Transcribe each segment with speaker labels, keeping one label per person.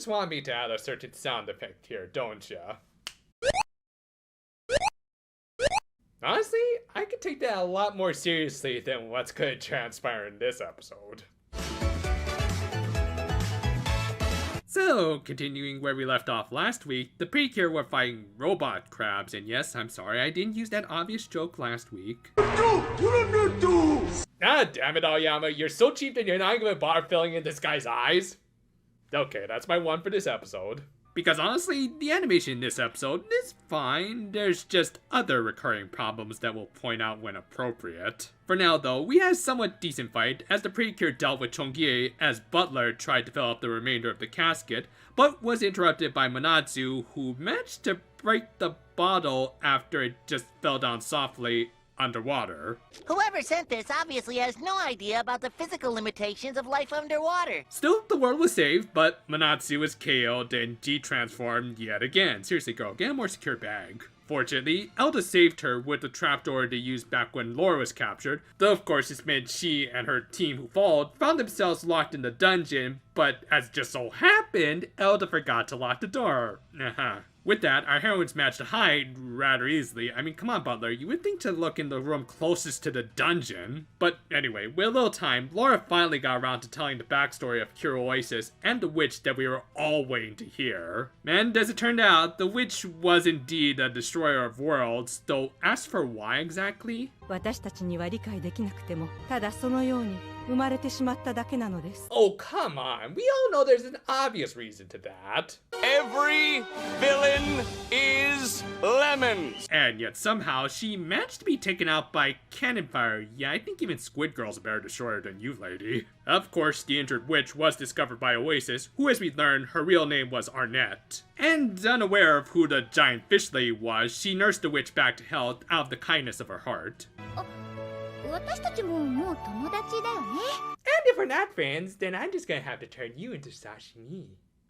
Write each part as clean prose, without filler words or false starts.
Speaker 1: just want me to add a certain sound effect here, don't ya? Honestly, I could take that a lot more seriously than what's going to transpire in this episode. So, continuing where we left off last week, the Precure were fighting robot crabs, and yes, I'm sorry I didn't use that obvious joke last week. Ah, damn it, Aoyama, you're so cheap that you're not even bother filling in this guy's eyes? Okay, that's my one for this episode. Because honestly, the animation in this episode is fine, there's just other recurring problems that we'll point out when appropriate. For now though, we had a somewhat decent fight as the Precure dealt with Chongie as Butler tried to fill up the remainder of the casket, but was interrupted by Manatsu, who managed to break the bottle after it just fell down softly underwater.
Speaker 2: Whoever sent this obviously has no idea about the physical limitations of life underwater.
Speaker 1: Still, the world was saved, but Manatsu was KO'd and de-transformed yet again. Seriously girl, get a more secure bag. Fortunately, Elda saved her with the trapdoor they used back when Laura was captured, though of course this meant she and her team who followed found themselves locked in the dungeon, but as just so happened, Elda forgot to lock the door. With that, our heroines managed to hide rather easily. I mean, come on, Butler, you would think to look in the room closest to the dungeon. But anyway, with a little time, Laura finally got around to telling the backstory of Cure Oasis and the witch that we were all waiting to hear. And as it turned out, the witch was indeed a destroyer of worlds, though as for why exactly?
Speaker 3: 私たちには理解できなくても、ただそのように生まれてしまっただけなのです。
Speaker 1: Oh, come on. We all know there's an obvious reason to that.
Speaker 4: Every villain is lemons.
Speaker 1: And yet somehow she managed to be taken out by cannon fire. Yeah, I think even Squid Girl's a better destroyer than you, lady. Of course, the injured witch was discovered by Oasis, who as we learned, her real name was Arnett. And unaware of who the giant fish lady was, she nursed the witch back to health out of the kindness of her heart.
Speaker 5: 私たちももう友達だよね。
Speaker 1: And if we're not friends, then I'm just gonna have to turn you into sashimi.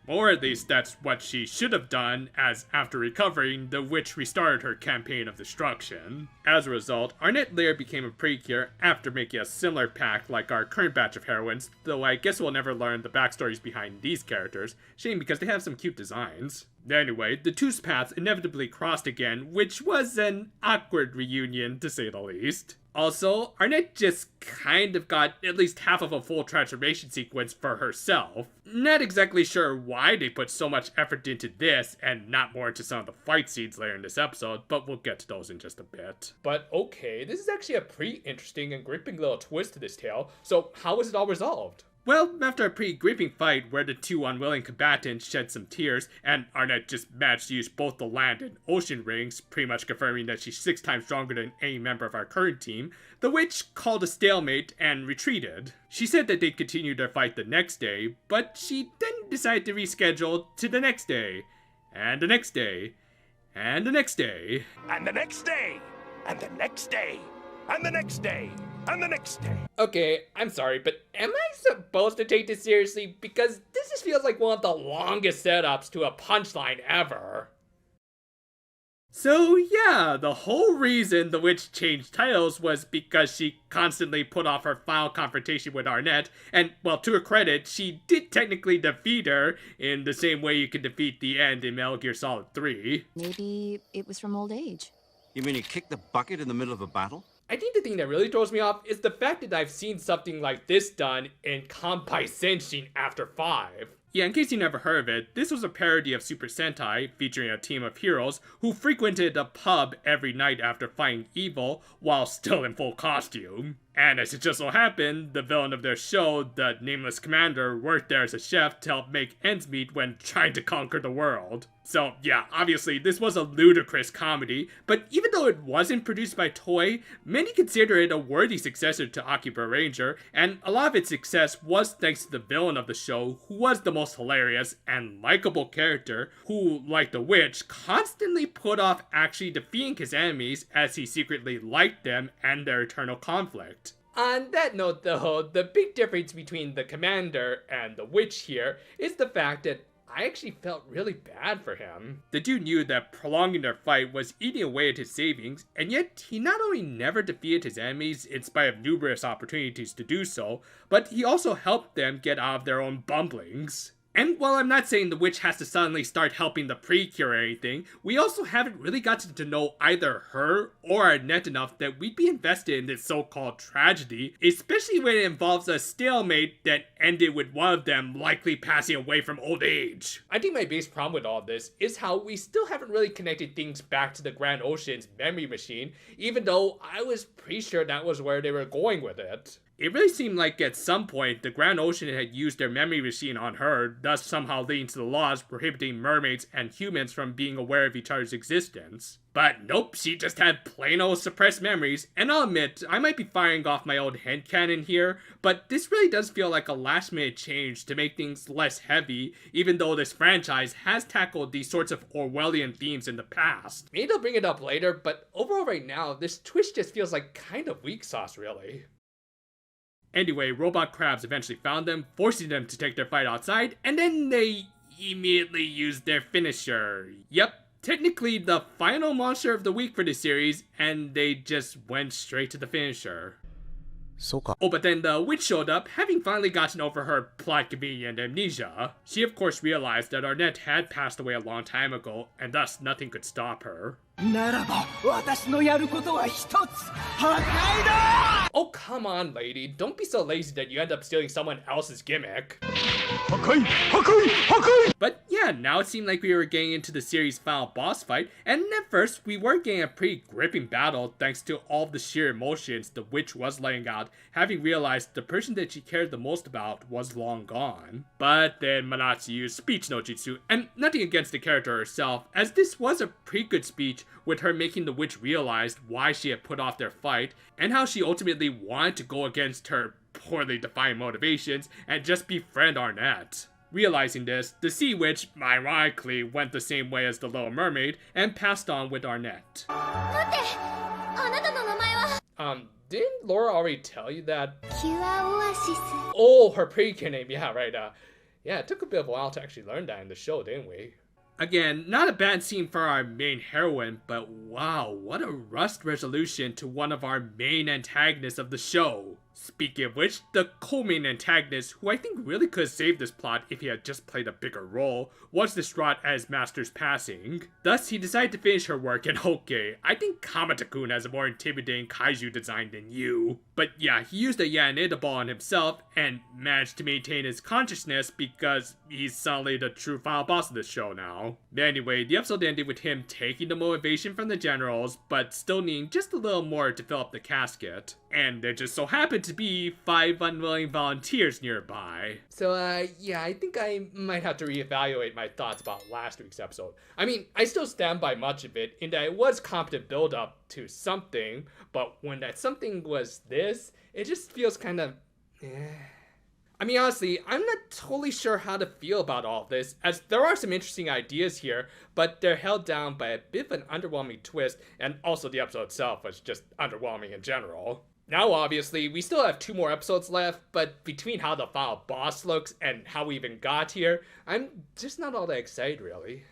Speaker 1: Or at least that's what she should have done, as after recovering, the witch restarted her campaign of destruction. As a result, Arnett later became a Precure after making a similar pact like our current batch of heroines, though I guess we'll never learn the backstories behind these characters. Shame because they have some cute designs. Anyway, the two's paths inevitably crossed again, which was an awkward reunion to say the least. Also, Arnett just kind of got at least half of a full transformation sequence for herself. Not exactly sure why they put so much effort into this and not more into some of the fight scenes later in this episode, but we'll get to those in just a bit. But okay, this is actually a pretty interesting and gripping little twist to this tale, so how was it all resolved? Well, after a pretty gripping fight where the two unwilling combatants shed some tears, and Arnett just managed to use both the land and ocean rings, pretty much confirming that she's 6 times stronger than any member of our current team, the witch called a stalemate and retreated. She said that they'd continue their fight the next day, but she then decided to reschedule to the next day, and the next day, and the next day.
Speaker 4: And the next day, and the next day, and the next day, and the next day.
Speaker 1: Okay, I'm sorry, but am I supposed to take this seriously? Because this just feels like one of the longest setups to a punchline ever. So yeah, the whole reason the witch changed titles was because she constantly put off her final confrontation with Arnett, and well, to her credit, she did technically defeat her in the same way you can defeat the End in Metal Gear Solid 3.
Speaker 6: Maybe it was from old age.
Speaker 7: You mean you kicked the bucket in the middle of a battle?
Speaker 1: I think the thing that really throws me off is the fact that I've seen something like this done in Kanpai Senshin After 5. Yeah, in case you never heard of it, this was a parody of Super Sentai featuring a team of heroes who frequented a pub every night after fighting evil while still in full costume. And as it just so happened, the villain of their show, the Nameless Commander, worked there as a chef to help make ends meet when trying to conquer the world. So yeah, obviously this was a ludicrous comedy, but even though it wasn't produced by Toei, many consider it a worthy successor to Akiba Ranger, and a lot of its success was thanks to the villain of the show, who was the most hilarious and likable character, who, like the witch, constantly put off actually defeating his enemies as he secretly liked them and their eternal conflict. On that note though, the big difference between the commander and the witch here is the fact that I actually felt really bad for him. The dude knew that prolonging their fight was eating away at his savings, and yet he not only never defeated his enemies in spite of numerous opportunities to do so, but he also helped them get out of their own bumblings. And while I'm not saying the witch has to suddenly start helping the Precure or anything, we also haven't really gotten to know either her or Annette enough that we'd be invested in this so-called tragedy, especially when it involves a stalemate that ended with one of them likely passing away from old age. I think my biggest problem with all this is how we still haven't really connected things back to the Grand Ocean's memory machine, even though I was pretty sure that was where they were going with it. It really seemed like at some point the Grand Ocean had used their memory machine on her, thus somehow leading to the laws prohibiting mermaids and humans from being aware of each other's existence. But nope, she just had plain old suppressed memories, and I'll admit, I might be firing off my old headcanon here, but this really does feel like a last minute change to make things less heavy, even though this franchise has tackled these sorts of Orwellian themes in the past. Maybe they'll bring it up later, but overall right now, this twist just feels like kind of weak sauce really. Anyway, robot crabs eventually found them, forcing them to take their fight outside, and then they immediately used their finisher. Yep, technically the final monster of the week for this series, and they just went straight to the finisher. Oh, but then the witch showed up, having finally gotten over her plot-convenient amnesia. She of course realized that Arnett had passed away a long time ago, and thus nothing could stop her. Oh, come on, lady. Don't be so lazy that you end up stealing someone else's gimmick. But yeah, now it seemed like we were getting into the series' final boss fight, and at first we were getting a pretty gripping battle thanks to all of the sheer emotions the witch was laying out, having realized the person that she cared the most about was long gone. But then Manatsu used speech no jutsu, and nothing against the character herself, as this was a pretty good speech with her making the witch realize why she had put off their fight, and how she ultimately wanted to go against her poorly defined motivations and just befriend Arnett. Realizing this, the Sea Witch, ironically, went the same way as the Little Mermaid and passed on with Arnett. Didn't Laura already tell you that? Oh, her Precure name, yeah, right, yeah, it took a bit of a while to actually learn that in the show, didn't we? Again, not a bad scene for our main heroine, but wow, what a rushed resolution to one of our main antagonists of the show. Speaking of which, the co-main antagonist, who I think really could have saved this plot if he had just played a bigger role, was distraught at his master's passing. Thus, he decided to finish her work, and okay, I think Kamata-kun has a more intimidating kaiju design than you. But yeah, he used a Yanida ball on himself, and managed to maintain his consciousness because he's suddenly the true final boss of the show now. Anyway, the episode ended with him taking the motivation from the generals, but still needing just a little more to fill up the casket. And there just so happened to be 5 unwilling volunteers nearby. So yeah, I think I might have to reevaluate my thoughts about last week's episode. I mean, I still stand by much of it in that it was competent build-up to something, but when that something was this, it just feels kind of I mean, honestly, I'm not totally sure how to feel about all of this, as there are some interesting ideas here, but they're held down by a bit of an underwhelming twist, and also the episode itself was just underwhelming in general. Now, obviously, we still have 2 more episodes left, but between how the final boss looks and how we even got here, I'm just not all that excited, really.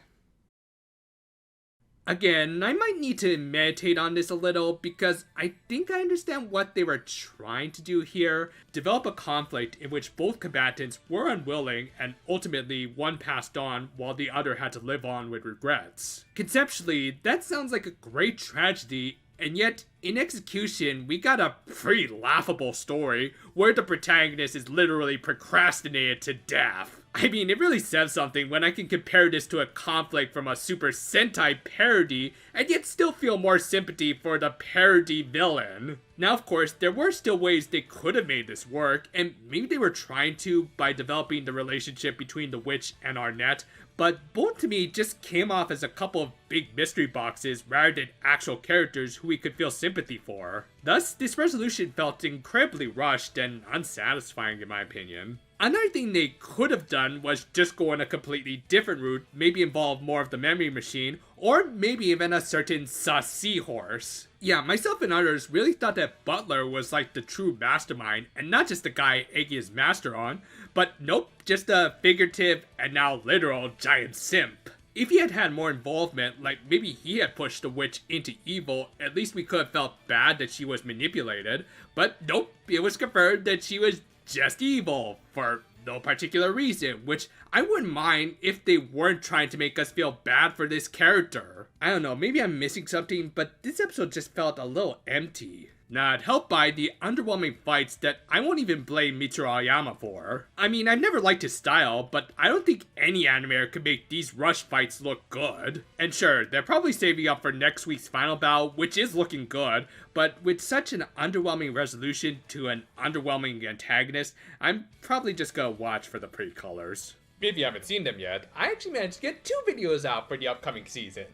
Speaker 1: Again, I might need to meditate on this a little because I think I understand what they were trying to do here. Develop a conflict in which both combatants were unwilling and ultimately one passed on while the other had to live on with regrets. Conceptually, that sounds like a great tragedy, and yet in execution, we got a pretty laughable story where the protagonist is literally procrastinated to death. I mean, it really says something when I can compare this to a conflict from a Super Sentai parody, and yet still feel more sympathy for the parody villain. Now, of course, there were still ways they could have made this work, and maybe they were trying to by developing the relationship between the witch and Arnett, but both to me just came off as a couple of big mystery boxes rather than actual characters who we could feel sympathy for. Thus, this resolution felt incredibly rushed and unsatisfying in my opinion. Another thing they could have done was just go on a completely different route, maybe involve more of the memory machine, or maybe even a certain seahorse. Yeah, myself and others really thought that Butler was like the true mastermind, and not just the guy egging his master on, but nope, just a figurative and now literal giant simp. If he had had more involvement, like maybe he had pushed the witch into evil, at least we could have felt bad that she was manipulated, but nope, it was confirmed that she was just evil, for no particular reason, which I wouldn't mind if they weren't trying to make us feel bad for this character. I don't know, maybe I'm missing something, but this episode just felt a little empty. Not helped by the underwhelming fights that I won't even blame Michiru Aoyama for. I mean, I've never liked his style, but I don't think any animator could make these rush fights look good. And sure, they're probably saving up for next week's final battle, which is looking good, but with such an underwhelming resolution to an underwhelming antagonist, I'm probably just gonna watch for the pretty colors. If you haven't seen them yet, I actually managed to get 2 videos out for the upcoming season.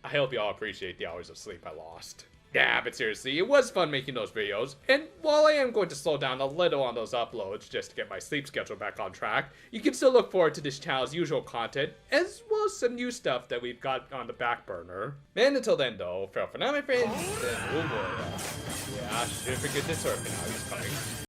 Speaker 1: I hope you all appreciate the hours of sleep I lost. Yeah, but seriously, it was fun making those videos, and while I am going to slow down a little on those uploads just to get my sleep schedule back on track, you can still look forward to this channel's usual content, as well as some new stuff that we've got on the back burner. And until then though, farewell for now my friends, and yeah, shouldn't forget this surfing now, he's coming.